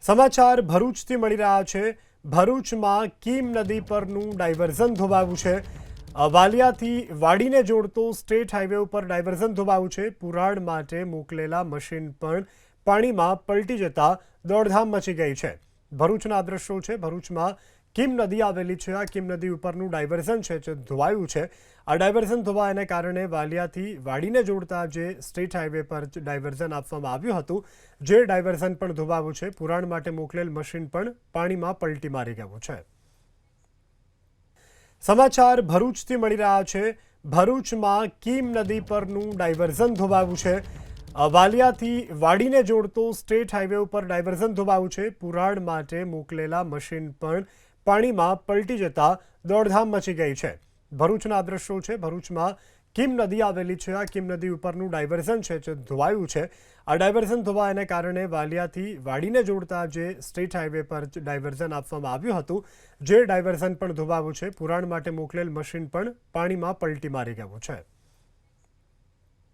સમાચાર ભરૂચથી મળી રહ્યા છે। ભરૂચમાં કીમ નદી પરનું ડાયવર્ઝન ધોવાયું છે। વાલિયાથી વાડીને જોડતો સ્ટેટ હાઈવે ઉપર ડાયવર્ઝન ધોવાયું છે। પુરાણ માટે મોકલેલા મશીન પણ પાણીમાં પલટી જતા દોડધામ મચી ગઈ છે। ભરૂચના દ્રશ્યો છે। ભરૂચમાં કીમ નદી આવેલી છે। આ કીમ નદી ઉપરનું ડાયવર્ઝન છે જે ધોવાયું છે। આ ડાયવર્ઝન ધોવાયાને કારણે વાલિયાથી વાડીને જોડતા જે સ્ટેટ હાઈવે પર ડાયવર્ઝન આપવામાં આવ્યું હતું, જે ડાયવર્ઝન પણ ધોવાયું છે। પુરાણ માટે મોકલેલ મશીન પણ પાણીમાં પલટી મારી ગયું છે। સમાચાર ભરૂચથી મળી રહ્યા છે। ભરૂચમાં કીમ નદી પરનું ડાયવર્ઝન ધોવાયું છે। વાલિયાથી વાડીને જોડતો સ્ટેટ હાઈવે ઉપર ડાયવર્ઝન ધોવાયું છે। પુરાણ માટે મોકલેલા મશીન પણ પાણીમાં પલટી જતા દોડધામ મચી ગઈ છે। ભરૂચના દ્રશ્યો છે। ભરૂચમાં કીમ નદી આવેલી છે। આ કીમ નદી ઉપરનું ડાયવર્ઝન છે જે ધોવાયું છે। આ ડાયવર્ઝન ધોવાયાને કારણે વાલિયાથી વાડીને જોડતા જે સ્ટેટ હાઈવે પર ડાયવર્ઝન આપવામાં આવ્યું હતું, જે ડાયવર્ઝન પણ ધોવાયું છે। પુરાણ માટે મોકલેલ મશીન પણ પાણીમાં પલટી મારી ગયું છે।